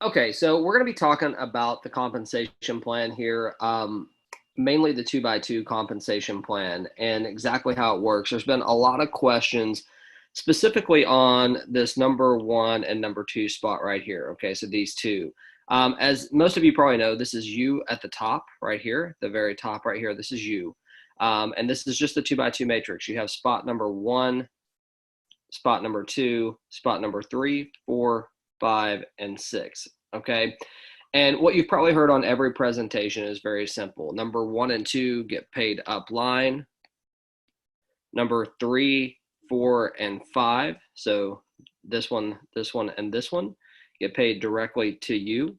Okay, so we're going to be talking about the compensation plan here, mainly the 2x2 compensation plan and exactly how it works. There's been a lot of questions specifically on this number one and number two spot right here. Okay, so these two. As most of you probably know, this is you at the top right here, the very top right here. This is you. And this is just the 2x2 matrix. You have spot number one, spot number two, spot number three, four, five, and six. Okay. And what you've probably heard on every presentation is very simple. Number one and two get paid upline. Number three, four, and five. So this one, and this one get paid directly to you.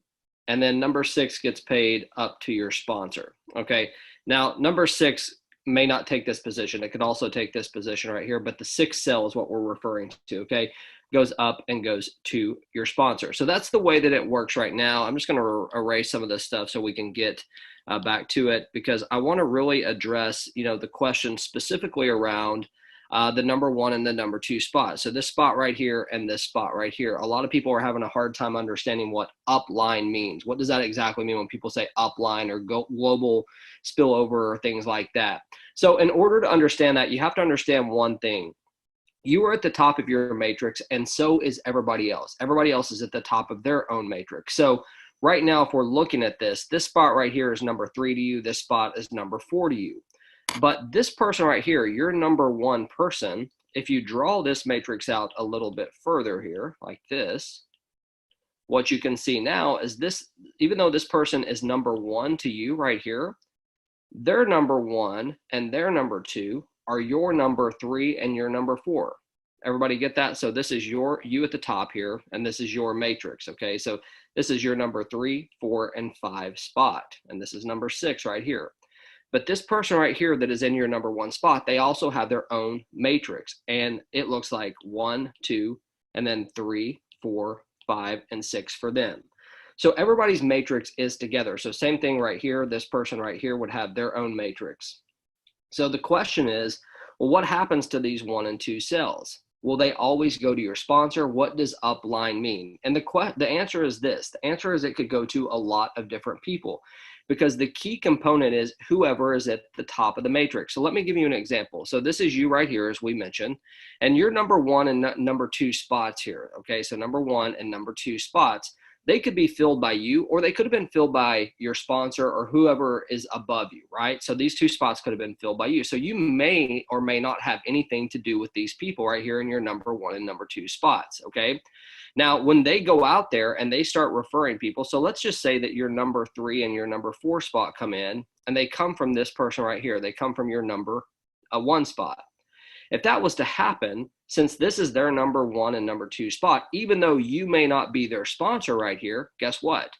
And then number six gets paid up to your sponsor. Okay. Now, number six may not take this position. It could also take this position right here, but the sixth cell is what we're referring to, okay? Goes up and goes to your sponsor. So that's the way that it works right now. I'm just gonna erase some of this stuff so we can get back to it, because I wanna really address, the question specifically around the number one and the number two spot. So this spot right here and this spot right here. A lot of people are having a hard time understanding what upline means. What does that exactly mean when people say upline or global spillover or things like that? So in order to understand that, you have to understand one thing. You are at the top of your matrix, and so is everybody else. Everybody else is at the top of their own matrix. So right now, if we're looking at this spot right here is number three to you. This spot is number four to you. But this person right here, your number one person, if you draw this matrix out a little bit further here, like this, what you can see now is this, even though this person is number one to you right here, their number one and their number two are your number three and your number four. Everybody get that? So this is you at the top here, and this is your matrix, okay? So this is your number three, four, and five spot, and this is number six right here. But this person right here that is in your number one spot, they also have their own matrix. And it looks like one, two, and then three, four, five, and six for them. So everybody's matrix is together. So same thing right here. This person right here would have their own matrix. So the question is, well, what happens to these one and two cells? Will they always go to your sponsor? What does upline mean? And the answer is this. The answer is it could go to a lot of different people, because the key component is whoever is at the top of the matrix. So let me give you an example. So this is you right here, as we mentioned, and your number one and number two spots here. Okay, so number one and number two spots, they could be filled by you, or they could have been filled by your sponsor or whoever is above you, right? So these two spots could have been filled by you. So you may or may not have anything to do with these people right here in your number one and number two spots, okay? Now, when they go out there and they start referring people, so let's just say that your number three and your number four spot come in, and they come from this person right here. They come from your number one spot. If that was to happen, since this is their number one and number two spot, even though you may not be their sponsor right here, guess what?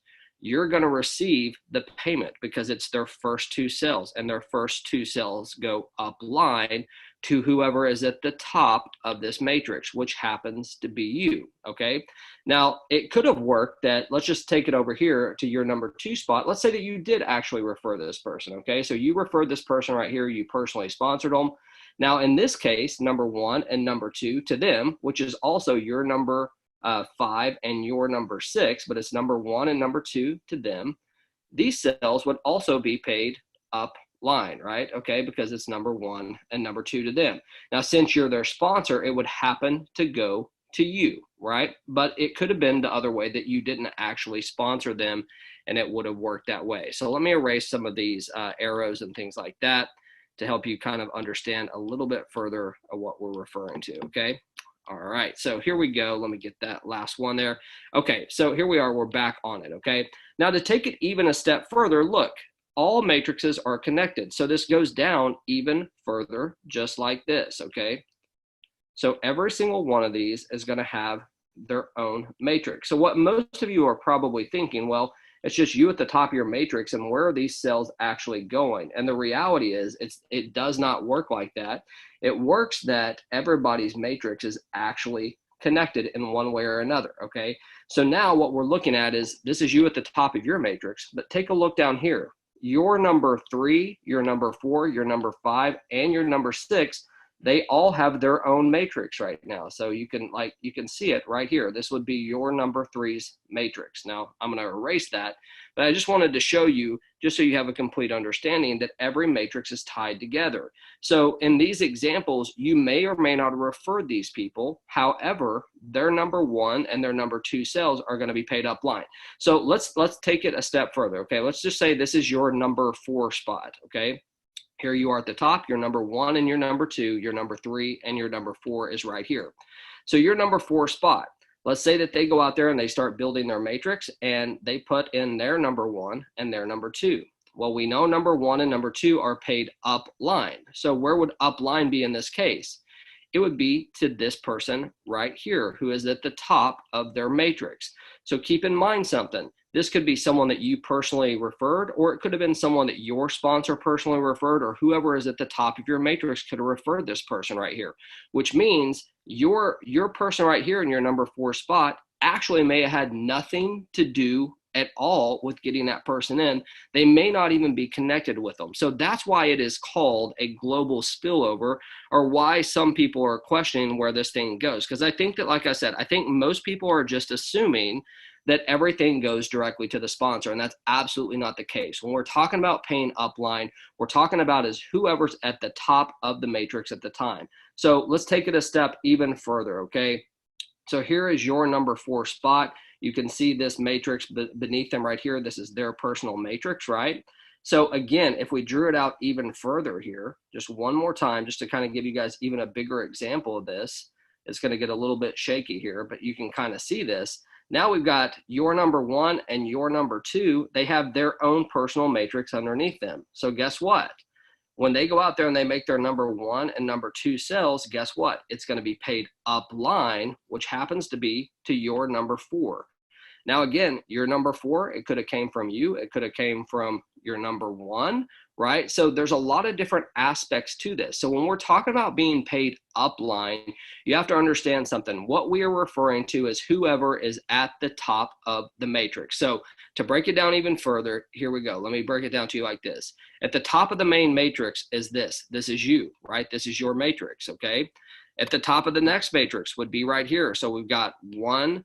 You're going to receive the payment because it's their first two cells, and their first two cells go up line to whoever is at the top of this matrix, which happens to be you, okay? Now, it could have worked that, let's just take it over here to your number two spot. Let's say that you did actually refer this person, okay? So you referred this person right here, you personally sponsored them. Now, in this case, number one and number two to them, which is also your number five and your number six, but it's number one and number two to them, these cells would also be paid up line, right? Okay, because it's number one and number two to them. Now, since you're their sponsor, it would happen to go to you, right? But it could have been the other way, that you didn't actually sponsor them and it would have worked that way. So let me erase some of these arrows and things like that to help you kind of understand a little bit further of what we're referring to, okay? All right, so here we go. Let me get that last one there. Okay, so here we are, we're back on it, okay? Now to take it even a step further, look, all matrices are connected. So this goes down even further, just like this, okay? So every single one of these is gonna have their own matrix. So what most of you are probably thinking, well, it's just you at the top of your matrix, and where are these cells actually going? And the reality is it does not work like that. It works that everybody's matrix is actually connected in one way or another, okay? So now what we're looking at is, this is you at the top of your matrix, but take a look down here. Your number three, your number four, your number five, and your number six, they all have their own matrix right now. So you can see it right here. This would be your number three's matrix. Now I'm going to erase that, but I just wanted to show you, just so you have a complete understanding, that every matrix is tied together. So in these examples, you may or may not have referred these people. However, their number one and their number two sales are going to be paid upline. So let's take it a step further. Okay, let's just say this is your number four spot. Okay. Here you are at the top, your number one and your number two, your number three and your number four is right here. So your number four spot, let's say that they go out there and they start building their matrix and they put in their number one and their number two. Well, we know number one and number two are paid upline. So where would upline be in this case? It would be to this person right here who is at the top of their matrix. So keep in mind something. This could be someone that you personally referred, or it could have been someone that your sponsor personally referred, or whoever is at the top of your matrix could have referred this person right here, which means your person right here in your number four spot actually may have had nothing to do at all with getting that person in. They may not even be connected with them. So that's why it is called a global spillover, or why some people are questioning where this thing goes. Because I think that, like I said, I think most people are just assuming that everything goes directly to the sponsor, and that's absolutely not the case. When we're talking about paying upline, we're talking about is whoever's at the top of the matrix at the time. So let's take it a step even further, okay? So here is your number four spot. You can see this matrix beneath them right here. This is their personal matrix, right? So again, if we drew it out even further here, just one more time, just to kind of give you guys even a bigger example of this, it's going to get a little bit shaky here, but you can kind of see this. Now we've got your number one and your number two. They have their own personal matrix underneath them. So guess what? When they go out there and they make their number one and number two sales, guess what? It's going to be paid upline, which happens to be to your number four. Now, again, your number four, it could have came from you. It could have came from your number one, right? So there's a lot of different aspects to this. So when we're talking about being paid upline, you have to understand something. What we are referring to is whoever is at the top of the matrix. So to break it down even further, here we go. Let me break it down to you like this. At the top of the main matrix is this. This is you, right? This is your matrix, okay? At the top of the next matrix would be right here. So we've got 1,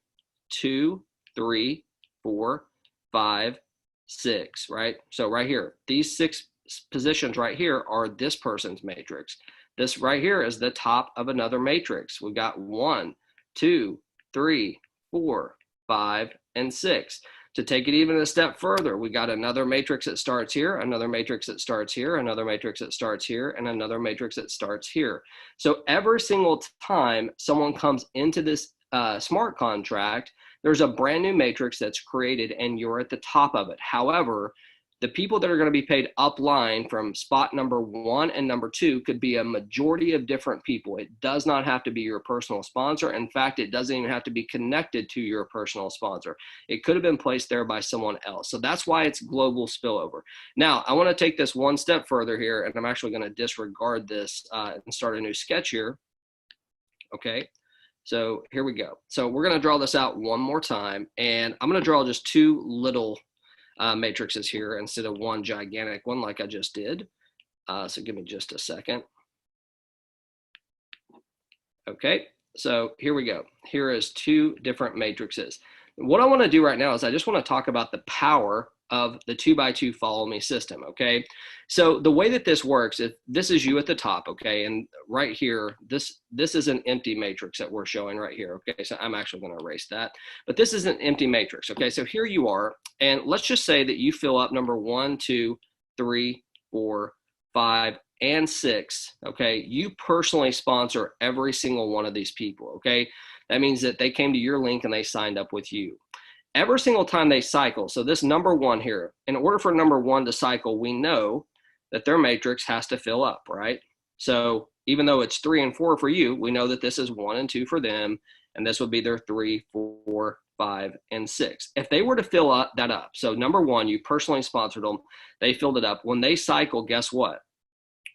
2, 3, 4, 5, 6, right? So right here, these 6 positions right here are this person's matrix. This right here is the top of another matrix. We've got 1, 2, 3, 4, 5, and 6. To take it even a step further, we got another matrix that starts here, another matrix that starts here, another matrix that starts here, and another matrix that starts here. So every single time someone comes into this smart contract, there's a brand new matrix that's created and you're at the top of it. However, the people that are going to be paid upline from spot number 1 and number 2 could be a majority of different people. It does not have to be your personal sponsor. In fact, it doesn't even have to be connected to your personal sponsor. It could have been placed there by someone else. So that's why it's global spillover. Now, I want to take this one step further here, and I'm actually going to disregard this and start a new sketch here. Okay. So here we go. So we're going to draw this out one more time, and I'm going to draw just 2 little matrices here instead of one gigantic one like I just did. So give me just a second. Okay, so here we go. Here is 2 different matrices. What I want to do right now is I just want to talk about the power of the 2x2 follow me system. Okay, so the way that this works is this is you at the top. Okay, and right here, this is an empty matrix that we're showing right here. Okay, so I'm actually going to erase that, but this is an empty matrix. Okay, so here you are, and let's just say that you fill up number 1, 2, 3, 4, 5, and 6. Okay, you personally sponsor every single one of these people. Okay, that means that they came to your link and they signed up with you. Every single time they cycle, so this number 1 here, in order for number 1 to cycle, we know that their matrix has to fill up, right? So even though it's 3 and 4 for you, we know that this is 1 and 2 for them, and this would be their 3, 4, 5, and 6. If they were to fill that up, so number 1, you personally sponsored them, they filled it up. When they cycle, guess what?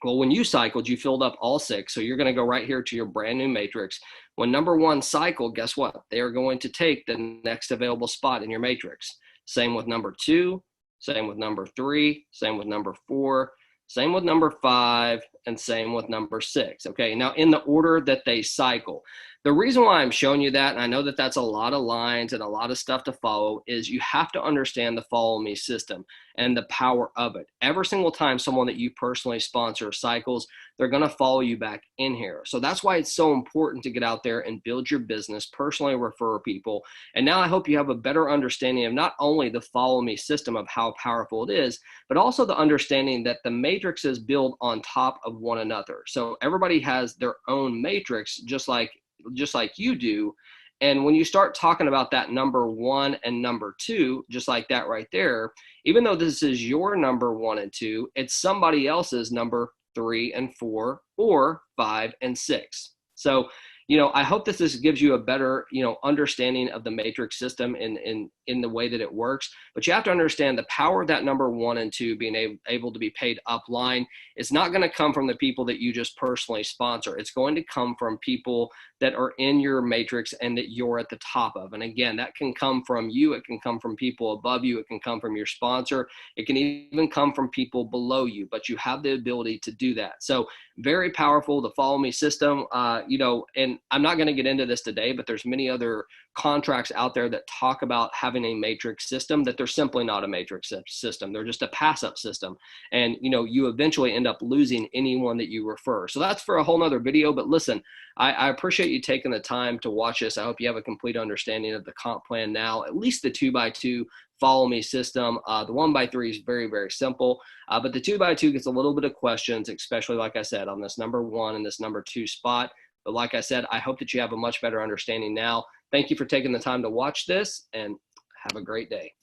Well, when you cycled, you filled up all 6. So you're going to go right here to your brand new matrix. When number 1 cycled, guess what? They are going to take the next available spot in your matrix. Same with number 2, same with number 3, same with number 4, same with number 5, and same with number 6. Okay, now in the order that they cycle. The reason why I'm showing you that, and I know that that's a lot of lines and a lot of stuff to follow, is you have to understand the follow me system and the power of it. Every single time someone that you personally sponsor cycles, they're going to follow you back in here. So that's why it's so important to get out there and build your business, personally refer people. And now I hope you have a better understanding of not only the follow me system of how powerful it is, but also the understanding that the matrices build on top of one another. So everybody has their own matrix, just like you do. And when you start talking about that number 1 and number 2, just like that right there, even though this is your number 1 and 2, it's somebody else's number 3 and 4 or 5 and 6. So, I hope that this gives you a better, understanding of the matrix system in the way that it works. But you have to understand the power of that number 1 and 2 being able to be paid upline. It's not going to come from the people that you just personally sponsor. It's going to come from people that are in your matrix and that you're at the top of. And again, that can come from you. It can come from people above you. It can come from your sponsor. It can even come from people below you, but you have the ability to do that. So very powerful, the follow me system, and I'm not going to get into this today, but there's many other contracts out there that talk about having a matrix system that they're simply not a matrix system. They're just a pass up system. And, you eventually end up losing anyone that you refer. So that's for a whole nother video, but listen, I appreciate you taking the time to watch this. I hope you have a complete understanding of the comp plan now, at least the 2x2 follow me system. The 1x3 is very, very simple, but the 2x2 gets a little bit of questions, especially like I said, on this number 1 and this number 2 spot. But like I said, I hope that you have a much better understanding now. Thank you for taking the time to watch this, and have a great day.